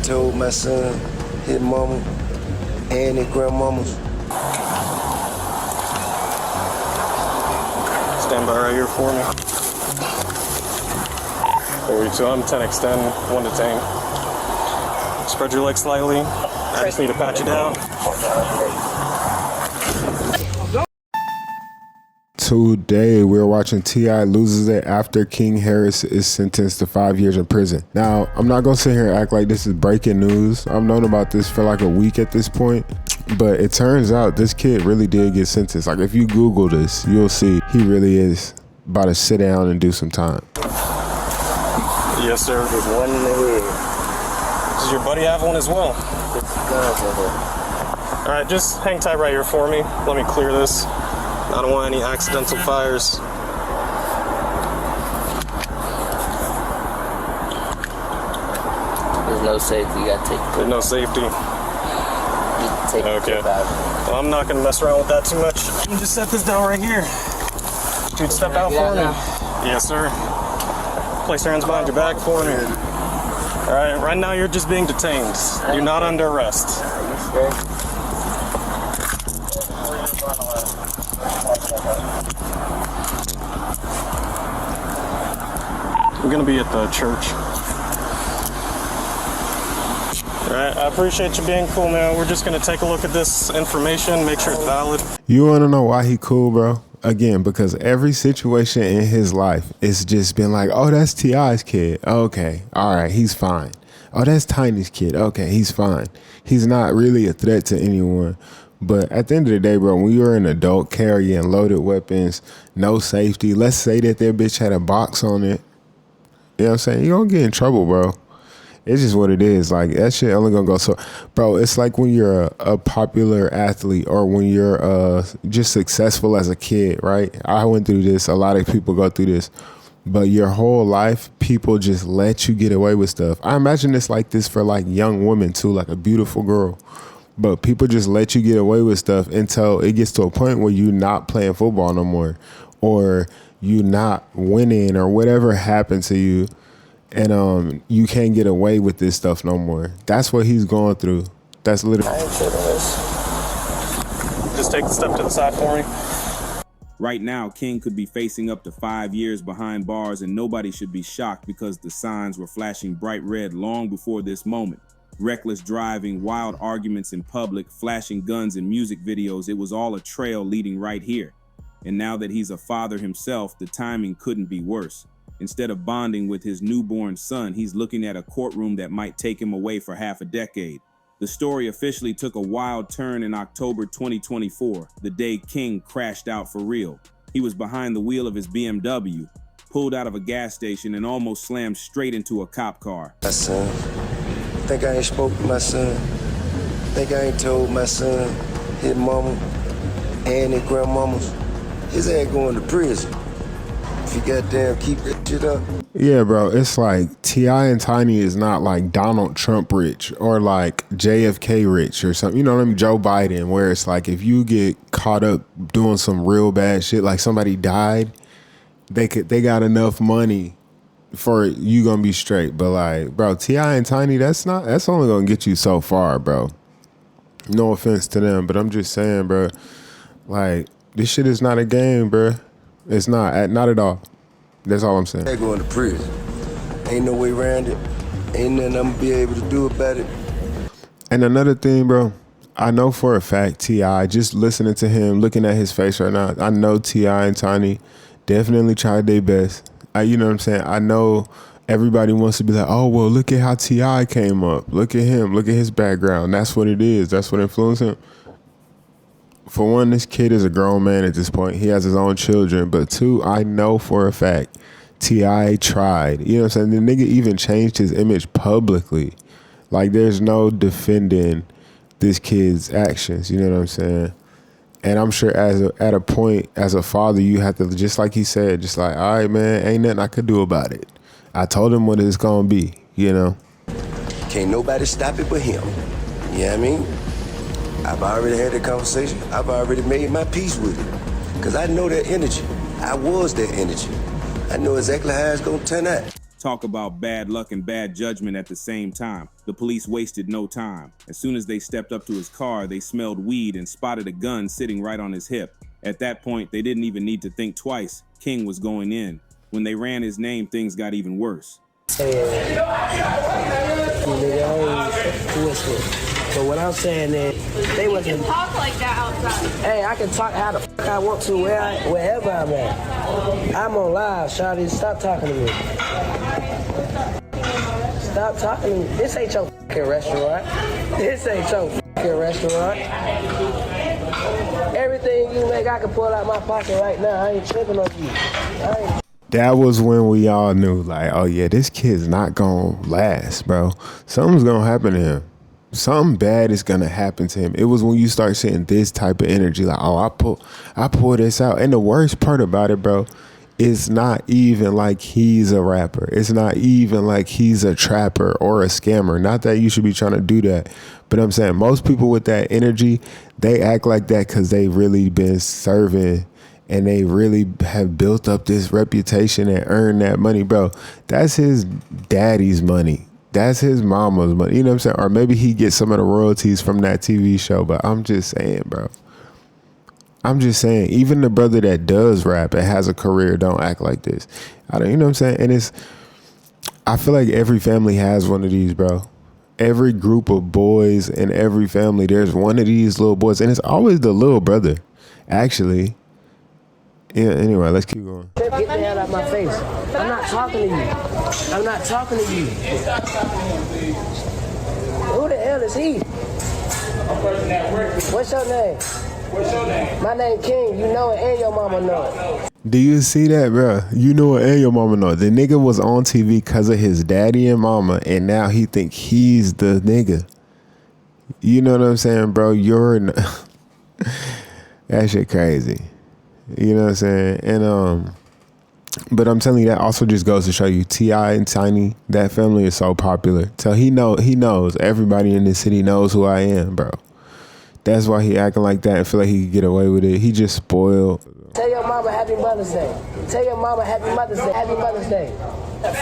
ain't told my son, his mama, and his grandmamas. Stand by right here for me. 42, I'm 10 extend, 1 detain. Spread your legs slightly. I just need to pat you down. Today, we're watching T.I. loses it after King Harris is sentenced to 5 years in prison. Now, I'm not gonna sit here and act like this is breaking news. I've known about this for like a week at this point, but it turns out this kid really did get sentenced. Like, if you Google this, you'll see he really is about to sit down and do some time. Yes, sir. There's one in the head. Does your buddy have one as well? All right, just hang tight right here for me. Let me clear this. I don't want any accidental fires. There's no safety. You gotta take. There's no safety. Okay. Well, I'm not gonna mess around with that too much. I'm gonna just set this down right here. Dude, step out for me. Yes, sir. Place your hands behind your back for me. All right. Right now, you're just being detained. You're not under arrest. Are you sure? We're gonna be at the church. Alright, I appreciate you being cool, man. We're just gonna take a look at this information, make sure it's valid. You wanna know why he cool, bro? Again, because every situation in his life, it's just been like, oh, that's T.I.'s kid. Okay, all right, he's fine. Oh, that's Tiny's kid. Okay, he's fine. He's not really a threat to anyone. But at the end of the day, bro, when you're an adult carrying loaded weapons, no safety, let's say that their bitch had a box on it. You know what I'm saying? You're gonna get in trouble, bro. It's just what it is. Like, that shit only gonna go so. Bro, it's like when you're a popular athlete or when you're just successful as a kid, right? I went through this. A lot of people go through this. But your whole life, people just let you get away with stuff. I imagine it's like this for like young women too, like a beautiful girl. But people just let you get away with stuff until it gets to a point where you're not playing football no more, or you not winning, or whatever happened to you, and you can't get away with this stuff no more. That's what he's going through. That's literally. Just take a step to the side for me. Right now, King could be facing up to 5 years behind bars, and nobody should be shocked because the signs were flashing bright red long before this moment. Reckless driving, wild arguments in public, flashing guns in music videos, it was all a trail leading right here. And now that he's a father himself, the timing couldn't be worse. Instead of bonding with his newborn son, he's looking at a courtroom that might take him away for half a decade. The story officially took a wild turn in October 2024, the day King crashed out for real. He was behind the wheel of his BMW, pulled out of a gas station, and almost slammed straight into a cop car. My son. Think I ain't spoke to my son. Think I ain't told my son, his mama, and his grandmamas. His ass going to prison. If you goddamn keep that shit up. Yeah, bro, it's like T.I. and Tiny is not like Donald Trump rich or like JFK rich or something. You know what I mean? Joe Biden, where it's like if you get caught up doing some real bad shit, like somebody died, they got enough money for you gonna be straight. But like, bro, T.I. and Tiny, that's only gonna get you so far, bro. No offense to them, but I'm just saying, bro, like, this shit is not a game, bro. It's not at all. That's all I'm saying. They're going to prison. Ain't no way around it. Ain't nothing I'm gonna be able to do about it. And another thing, bro, I know for a fact T.I., just listening to him, looking at his face right now, I know T.I. and Tiny definitely tried their best. You know what I'm saying? I know everybody wants to be like, oh, well, look at how T.I. came up. Look at him. Look at his background. That's what it is. That's what influenced him. For one, this kid is a grown man at this point. He has his own children. But two, I know for a fact T.I. tried. You know what I'm saying? The nigga even changed his image publicly. Like, there's no defending this kid's actions. You know what I'm saying? And I'm sure at a point, as a father, you have to, just like he said, just like, all right, man, ain't nothing I could do about it. I told him what it's going to be, you know? Can't nobody stop it but him. You know what I mean? I've already had that conversation. I've already made my peace with it. Because I know that energy. I was that energy. I know exactly how it's going to turn out. Talk about bad luck and bad judgment at the same time. The police wasted no time. As soon as they stepped up to his car, they smelled weed and spotted a gun sitting right on his hip. At that point, they didn't even need to think twice. King was going in. When they ran his name, things got even worse. But what I'm saying is, they wasn't. You can talk like that outside. Hey, I can talk how the fuck I want to wherever I'm at. I'm on live, shawty. Stop talking to me. Stop talking to me. This ain't your fucking restaurant. This ain't your fucking restaurant. Everything you make, I can pull out my pocket right now. I ain't tripping on you. That was when we all knew, like, oh yeah, this kid's not gonna last, bro. Something's gonna happen to him. Something bad is gonna happen to him. It was when you start seeing this type of energy, like, oh, I pull this out. And the worst part about it, bro, it's not even like he's a rapper. It's not even like he's a trapper or a scammer. Not that you should be trying to do that, but I'm saying most people with that energy, they act like that because they really been serving and they really have built up this reputation and earned that money, bro. That's his daddy's money. That's his mama's money. You know what I'm saying? Or maybe he gets some of the royalties from that TV show. But I'm just saying, bro. I'm just saying, even the brother that does rap and has a career don't act like this. You know what I'm saying? And I feel like every family has one of these, bro. Every group of boys in every family, there's one of these little boys. And it's always the little brother, actually. Yeah, anyway, let's keep going. Get the hell out of my face. I'm not talking to you. I'm not talking to you. Who the hell is he? What's your name? What's your name? My name King. You know it and your mama know it. Do you see that, bro? You know it and your mama know it. The nigga was on TV because of his daddy and mama, and now he think he's the nigga. You know what I'm saying, bro? That shit crazy. You know what I'm saying? And but I'm telling you, that also just goes to show you T.I. and Tiny, that family is so popular. So he knows everybody in this city knows who I am, bro. That's why he acting like that and feel like he could get away with it. He just spoiled. Tell your mama Happy Mother's Day. Tell your mama Happy Mother's Day. Happy Mother's Day.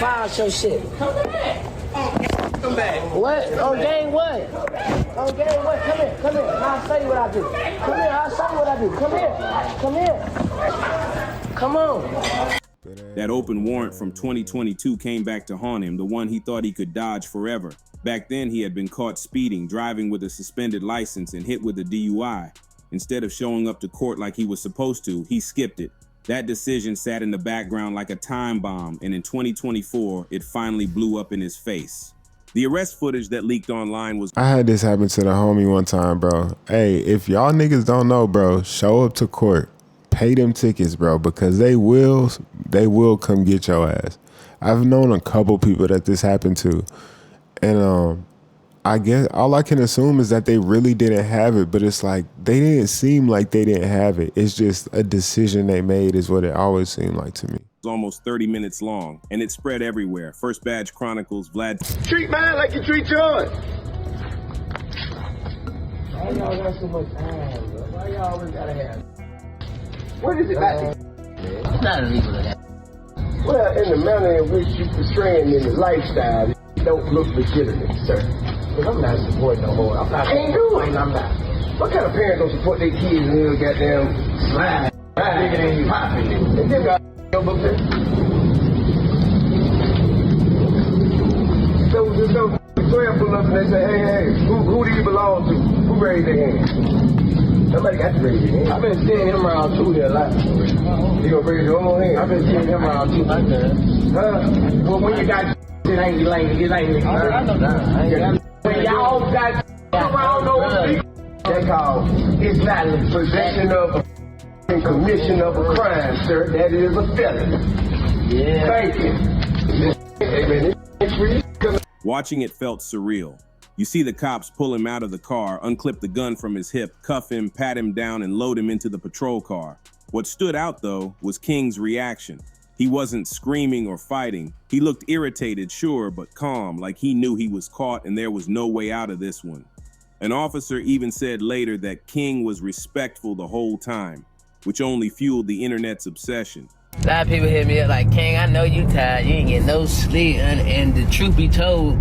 File your shit. Come back. What? On game what? On game what? Come here. Come here. I'll show you what I do. Come here. I'll show you what I do. Come here. Come here. Come on. That open warrant from 2022 came back to haunt him, the one he thought he could dodge forever. Back then, he had been caught speeding, driving with a suspended license, and hit with a DUI. Instead of showing up to court like he was supposed to, he skipped it. That decision sat in the background like a time bomb, and in 2024, it finally blew up in his face. The arrest footage that leaked online was... I had this happen to the homie one time, bro. Hey, if y'all niggas don't know, bro, show up to court. Pay them tickets, bro, because they will come get your ass. I've known a couple people that this happened to. And I guess all I can assume is that they really didn't have it, but it's like they didn't seem like they didn't have it. It's just a decision they made is what it always seemed like to me. It was almost 30 minutes long, and it spread everywhere. First Badge Chronicles, Vlad... Treat mine like you treat yours. Why y'all got so much time, bro? Why y'all always gotta have? What is it about It's not illegal to have. Well, in the manner in which you portraying in the lifestyle, it don't look legitimate, sir. Because I'm not supporting no more. I'm not. I ain't doing. I'm not. What kind of parents don't support their kids in little goddamn slide? Bigger than you popping it. And them got up there. So just go 12 pull up and they say, hey, who do you belong to? Who raised their hand? Somebody got to raise their hand. I've been seeing him around too here a lot. You gonna raise your own hand? I've been seeing him around too. I know. Huh? Well, when you got it ain't I know that. When y'all got around those people, they call it's not the possession of and commission of a crime, sir. That is a felony. Yeah. Thank you. Hey, man, Watching it felt surreal. You see the cops pull him out of the car, unclip the gun from his hip, cuff him, pat him down, and load him into the patrol car. What stood out, though, was King's reaction. He wasn't screaming or fighting. He looked irritated, sure, but calm, like he knew he was caught and there was no way out of this one. An officer even said later that King was respectful the whole time, which only fueled the internet's obsession. A lot of people hit me up like, King, I know you tired. You ain't getting no sleep. And the truth be told,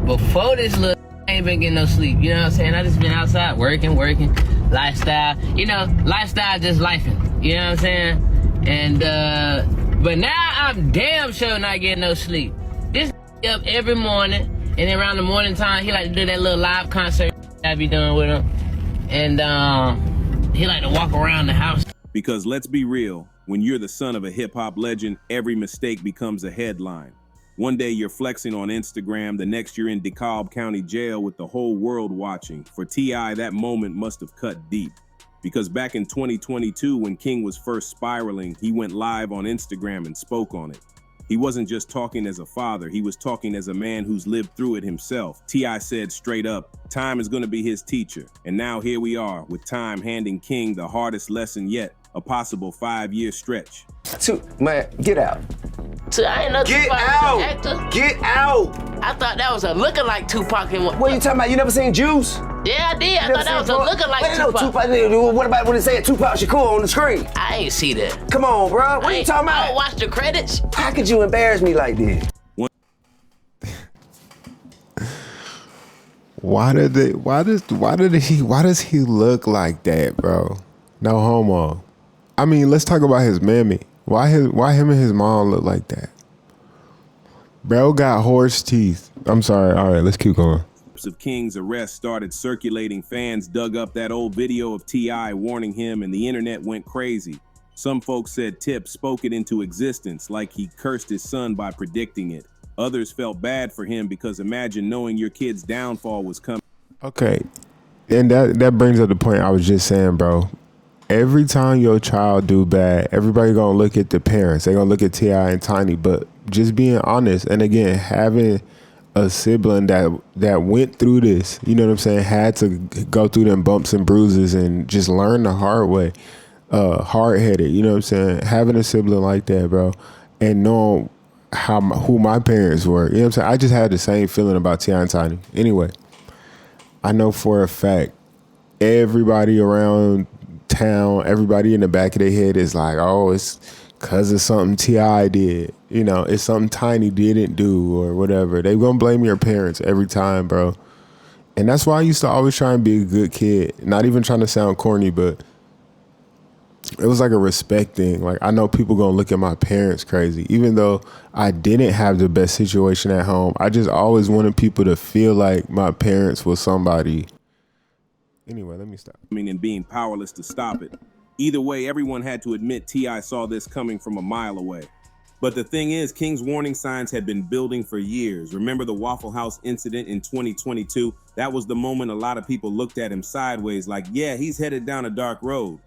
before this little I ain't been getting no sleep. You know what I'm saying? I just been outside working, lifestyle. You know, lifestyle just lifing. You know what I'm saying? And, but now I'm damn sure not getting no sleep. This up every morning, and then around the morning time, he like to do that little live concert I be doing with him. And he like to walk around the house. Because let's be real, when you're the son of a hip-hop legend, every mistake becomes a headline. One day you're flexing on Instagram, the next you're in DeKalb County Jail with the whole world watching. For T.I., that moment must have cut deep. Because back in 2022, when King was first spiraling, he went live on Instagram and spoke on it. He wasn't just talking as a father, he was talking as a man who's lived through it himself. T.I. said straight up, time is gonna be his teacher. And now here we are, with time handing King the hardest lesson yet, a possible 5-year stretch. Man, get out. So I ain't know Get Tupac out! was an actor. Get out! I thought that was a looking like Tupac. What are you talking about? You never seen Juice? Yeah, I did. I thought that was a looking like Tupac. What about when they say Tupac Shakur on the screen? I ain't see that. Come on, bro. What are you talking I about? don't watch the credits. How could you embarrass me like this? Why does he look like that, bro? No homo. I mean, let's talk about his mammy. Why him and his mom look like that? Bro got horse teeth. I'm sorry. All right, let's keep going. Of King's arrest started circulating. Fans dug up that old video of T.I. warning him, and the internet went crazy. Some folks said Tip spoke it into existence, like he cursed his son by predicting it. Others felt bad for him because imagine knowing your kid's downfall was coming. Okay, and that brings up the point I was just saying, bro. Every time your child do bad, everybody gonna look at the parents. They gonna look at T.I. and Tiny, but just being honest, and again, having a sibling that went through this, you know what I'm saying, had to go through them bumps and bruises and just learn the hard way, hard-headed, you know what I'm saying, having a sibling like that, bro, and knowing who my parents were, you know what I'm saying, I just had the same feeling about T.I. and Tiny. Anyway, I know for a fact everybody around town, everybody in the back of their head is like, oh, it's because of something T.I. did. You know, it's something Tiny didn't do or whatever. They gonna blame your parents every time, bro. And that's why I used to always try and be a good kid. Not even trying to sound corny, but it was like a respect thing. Like, I know people gonna look at my parents crazy. Even though I didn't have the best situation at home, I just always wanted people to feel like my parents was somebody. Anyway, let me stop. And being powerless to stop it. Either way, everyone had to admit T.I. saw this coming from a mile away. But the thing is, King's warning signs had been building for years. Remember the Waffle House incident in 2022? That was the moment a lot of people looked at him sideways like, yeah, he's headed down a dark road.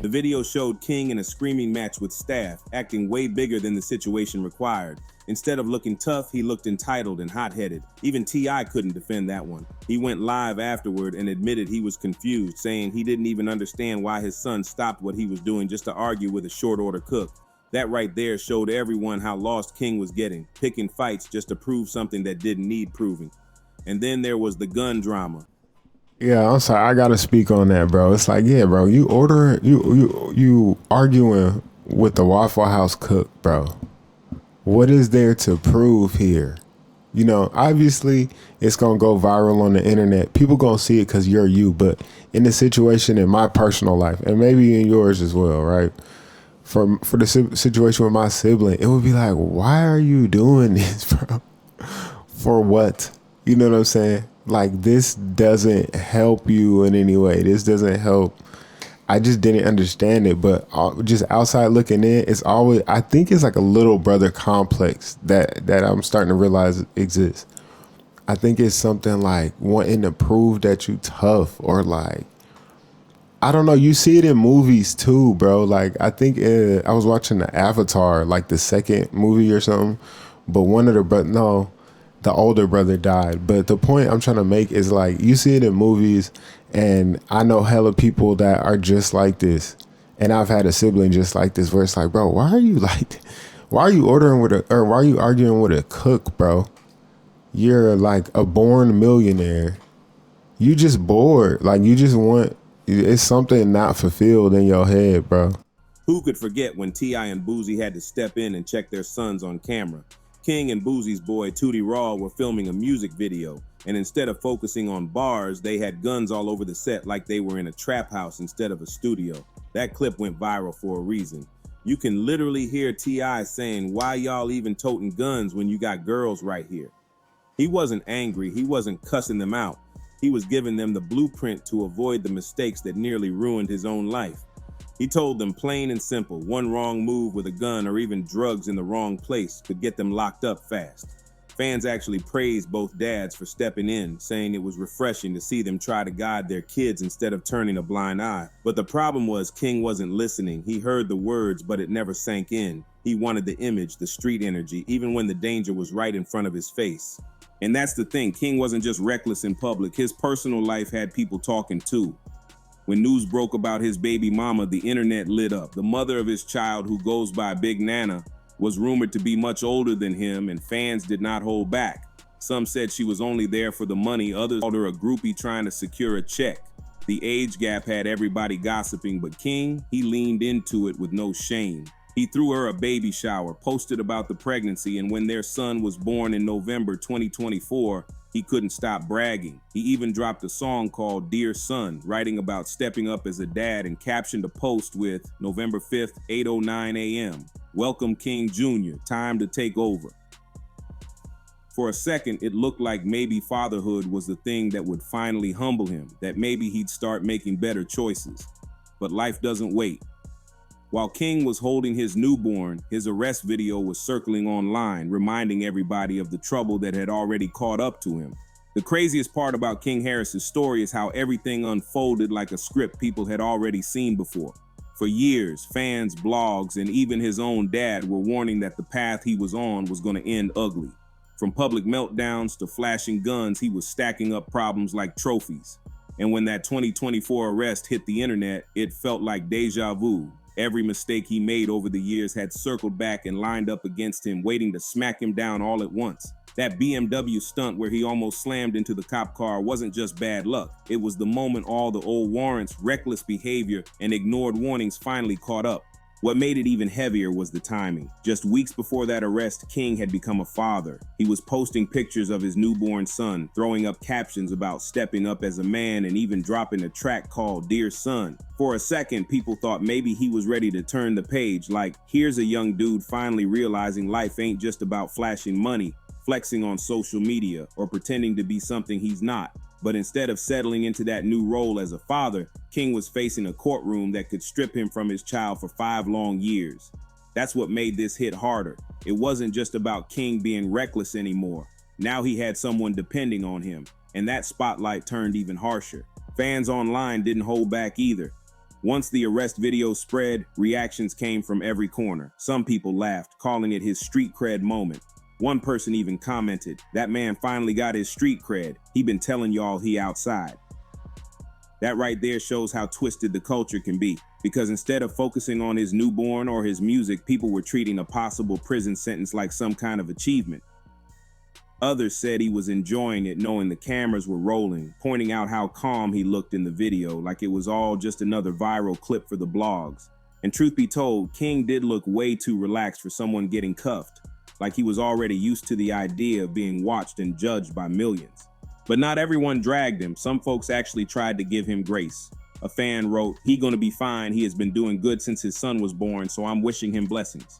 The video showed King in a screaming match with staff, acting way bigger than the situation required. Instead of looking tough, he looked entitled and hot-headed. Even T.I. couldn't defend that one. He went live afterward and admitted he was confused, saying he didn't even understand why his son stopped what he was doing just to argue with a short-order cook. That right there showed everyone how lost King was getting, picking fights just to prove something that didn't need proving. And then there was the gun drama. Yeah, I'm sorry. I gotta speak on that, bro. It's like, yeah, bro, you arguing with the Waffle House cook, bro. What is there to prove here? You know, obviously it's gonna go viral on the internet. People gonna see it because you're you. But in the situation in my personal life, and maybe in yours as well, right? For the situation with my sibling, it would be like, why are you doing this, bro? For what? You know what I'm saying? Like, this doesn't help you in any way. This doesn't help. I just didn't understand it. But just outside looking in, it's always, I think it's like a little brother complex that I'm starting to realize exists. I think it's something like wanting to prove that you tough, or like, I don't know. You see it in movies too, bro. Like, I think I was watching the Avatar, like the second movie or something, but the older brother died. But the point I'm trying to make is like, you see it in movies, and I know hella people that are just like this. And I've had a sibling just like this, where it's like, bro, why are you arguing with a cook, bro? You're like a born millionaire. You just bored. Like, you just want, it's something not fulfilled in your head, bro. Who could forget when T.I. and Boosie had to step in and check their sons on camera? King and Boosie's boy, Tootie Raw, were filming a music video, and instead of focusing on bars, they had guns all over the set like they were in a trap house instead of a studio. That clip went viral for a reason. You can literally hear T.I. saying, "Why y'all even toting guns when you got girls right here?" He wasn't angry, he wasn't cussing them out. He was giving them the blueprint to avoid the mistakes that nearly ruined his own life. He told them plain and simple, one wrong move with a gun or even drugs in the wrong place could get them locked up fast. Fans actually praised both dads for stepping in, saying it was refreshing to see them try to guide their kids instead of turning a blind eye. But the problem was King wasn't listening. He heard the words, but it never sank in. He wanted the image, the street energy, even when the danger was right in front of his face. And that's the thing, King wasn't just reckless in public. His personal life had people talking too. When news broke about his baby mama, the internet lit up. The mother of his child, who goes by Big Nana, was rumored to be much older than him, and fans did not hold back. Some said she was only there for the money. Others called her a groupie trying to secure a check. The age gap had everybody gossiping, but King, he leaned into it with no shame. He threw her a baby shower, posted about the pregnancy, and when their son was born in November 2024, he couldn't stop bragging. He even dropped a song called Dear Son, writing about stepping up as a dad, and captioned a post with November 5th, 8:09 a.m. Welcome King Jr., time to take over. For a second, it looked like maybe fatherhood was the thing that would finally humble him, that maybe he'd start making better choices. But life doesn't wait. While King was holding his newborn, his arrest video was circling online, reminding everybody of the trouble that had already caught up to him. The craziest part about King Harris's story is how everything unfolded like a script people had already seen before. For years, fans, blogs, and even his own dad were warning that the path he was on was going to end ugly. From public meltdowns to flashing guns, he was stacking up problems like trophies. And when that 2024 arrest hit the internet, it felt like deja vu. Every mistake he made over the years had circled back and lined up against him, waiting to smack him down all at once. That BMW stunt where he almost slammed into the cop car wasn't just bad luck. It was the moment all the old warrants, reckless behavior, and ignored warnings finally caught up. What made it even heavier was the timing. Just weeks before that arrest, King had become a father. He was posting pictures of his newborn son, throwing up captions about stepping up as a man, and even dropping a track called Dear Son. For a second, people thought maybe he was ready to turn the page, like, here's a young dude finally realizing life ain't just about flashing money, flexing on social media, or pretending to be something he's not. But instead of settling into that new role as a father, King was facing a courtroom that could strip him from his child for 5 long years. That's what made this hit harder. It wasn't just about King being reckless anymore. Now he had someone depending on him, and that spotlight turned even harsher. Fans online didn't hold back either. Once the arrest video spread, reactions came from every corner. Some people laughed, calling it his street cred moment. One person even commented, "That man finally got his street cred. He been telling y'all he outside." That right there shows how twisted the culture can be, because instead of focusing on his newborn or his music, people were treating a possible prison sentence like some kind of achievement. Others said he was enjoying it, knowing the cameras were rolling, pointing out how calm he looked in the video, like it was all just another viral clip for the blogs. And truth be told, King did look way too relaxed for someone getting cuffed, like he was already used to the idea of being watched and judged by millions. But not everyone dragged him. Some folks actually tried to give him grace. A fan wrote, "He gonna be fine. He has been doing good since his son was born, so I'm wishing him blessings."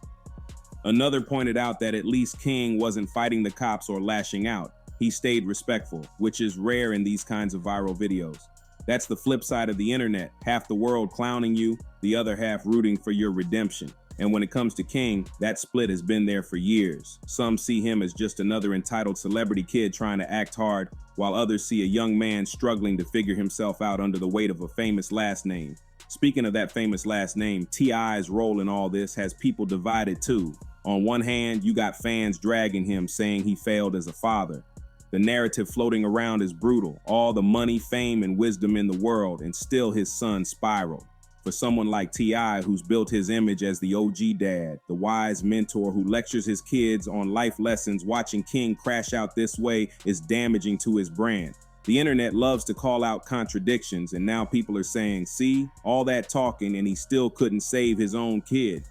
Another pointed out that at least King wasn't fighting the cops or lashing out. He stayed respectful, which is rare in these kinds of viral videos. That's the flip side of the internet. Half the world clowning you, the other half rooting for your redemption. And when it comes to King, that split has been there for years. Some see him as just another entitled celebrity kid trying to act hard, while others see a young man struggling to figure himself out under the weight of a famous last name. Speaking of that famous last name, T.I.'s role in all this has people divided too. On one hand, you got fans dragging him, saying he failed as a father. The narrative floating around is brutal. All the money, fame, and wisdom in the world, and still his son spiraled. For someone like T.I., who's built his image as the OG dad, the wise mentor who lectures his kids on life lessons, watching King crash out this way is damaging to his brand. The internet loves to call out contradictions, and now people are saying, see, all that talking and he still couldn't save his own kid.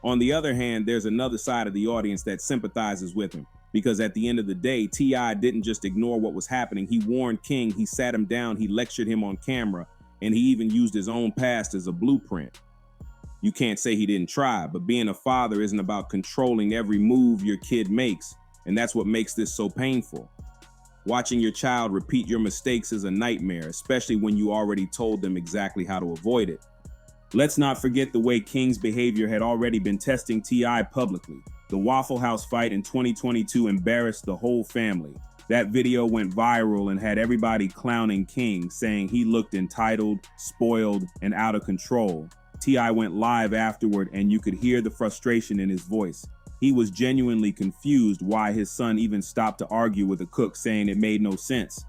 On the other hand, there's another side of the audience that sympathizes with him, because at the end of the day, T.I. didn't just ignore what was happening. He warned King, he sat him down, he lectured him on camera, and he even used his own past as a blueprint. You can't say he didn't try, but being a father isn't about controlling every move your kid makes, and that's what makes this so painful. Watching your child repeat your mistakes is a nightmare, especially when you already told them exactly how to avoid it. Let's not forget the way King's behavior had already been testing T.I. publicly. The Waffle House fight in 2022 embarrassed the whole family. That video went viral and had everybody clowning King, saying he looked entitled, spoiled, and out of control. T.I. went live afterward and you could hear the frustration in his voice. He was genuinely confused why his son even stopped to argue with a cook, saying it made no sense.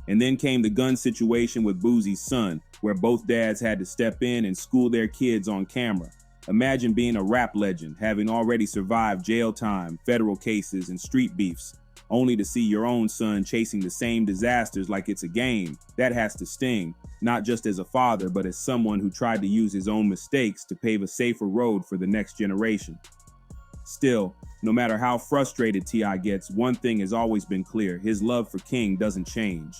And then came the gun situation with Boozie's son, where both dads had to step in and school their kids on camera. Imagine being a rap legend, having already survived jail time, federal cases, and street beefs, only to see your own son chasing the same disasters like it's a game. That has to sting, not just as a father, but as someone who tried to use his own mistakes to pave a safer road for the next generation. Still, no matter how frustrated T.I. gets, one thing has always been clear: his love for King doesn't change.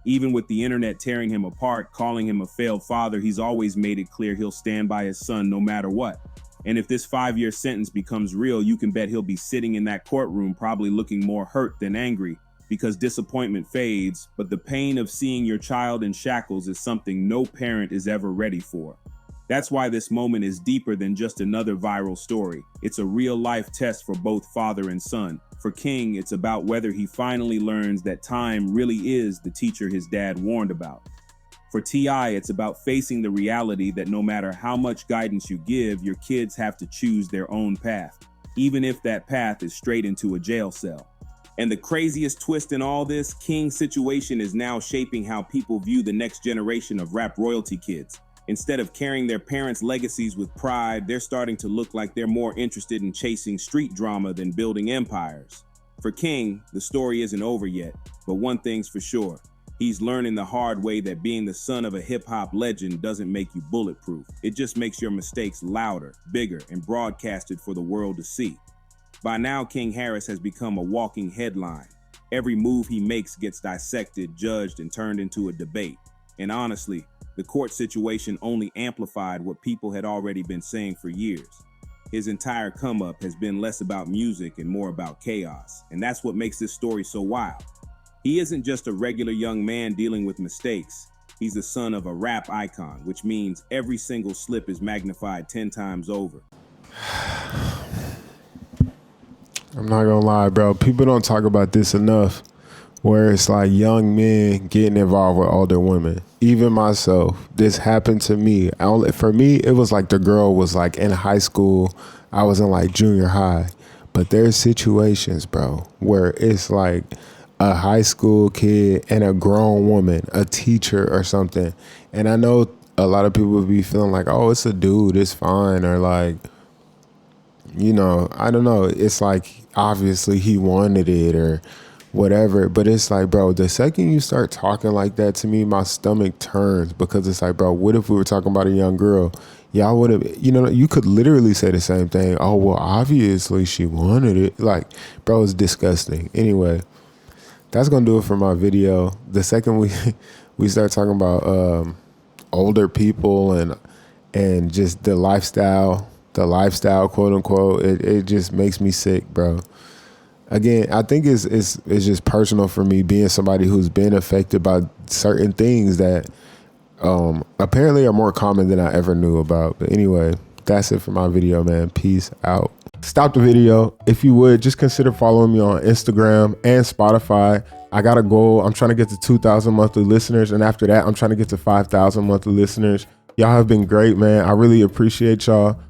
Even with the internet tearing him apart, calling him a failed father, he's always made it clear he'll stand by his son no matter what. And if this 5-year sentence becomes real, you can bet he'll be sitting in that courtroom probably looking more hurt than angry, because disappointment fades, but the pain of seeing your child in shackles is something no parent is ever ready for. That's why this moment is deeper than just another viral story. It's a real-life test for both father and son. For King, it's about whether he finally learns that time really is the teacher his dad warned about. For T.I., it's about facing the reality that no matter how much guidance you give, your kids have to choose their own path, even if that path is straight into a jail cell. And the craziest twist in all this, King's situation is now shaping how people view the next generation of rap royalty kids. Instead of carrying their parents' legacies with pride, they're starting to look like they're more interested in chasing street drama than building empires. For King, the story isn't over yet, but one thing's for sure. He's learning the hard way that being the son of a hip-hop legend doesn't make you bulletproof. It just makes your mistakes louder, bigger, and broadcasted for the world to see. By now, King Harris has become a walking headline. Every move he makes gets dissected, judged, and turned into a debate. And honestly, the court situation only amplified what people had already been saying for years. His entire come-up has been less about music and more about chaos, and that's what makes this story so wild. He isn't just a regular young man dealing with mistakes. He's the son of a rap icon, which means every single slip is magnified 10 times over. I'm not gonna lie, bro. People don't talk about this enough, where it's like young men getting involved with older women. Even myself, this happened to me. For me, it was like the girl was like in high school. I was in like junior high. But there's situations, bro, where it's like a high school kid and a grown woman, a teacher or something. And I know a lot of people would be feeling like, oh, it's a dude, it's fine. Or like, you know, I don't know. It's like, obviously he wanted it or whatever. But it's like, bro, the second you start talking like that to me, my stomach turns, because it's like, bro, what if we were talking about a young girl? Y'all would have, you know, you could literally say the same thing. Oh, well, obviously she wanted it. Like, bro, it's disgusting. Anyway, that's going to do it for my video. The second we start talking about older people and just the lifestyle, quote unquote, it just makes me sick, bro. Again, I think it's just personal for me, being somebody who's been affected by certain things that apparently are more common than I ever knew about. But anyway, that's it for my video, man. Peace out. Stop the video. If you would, just consider following me on Instagram and Spotify. I got a goal. I'm trying to get to 2,000 monthly listeners. And after that, I'm trying to get to 5,000 monthly listeners. Y'all have been great, man. I really appreciate y'all.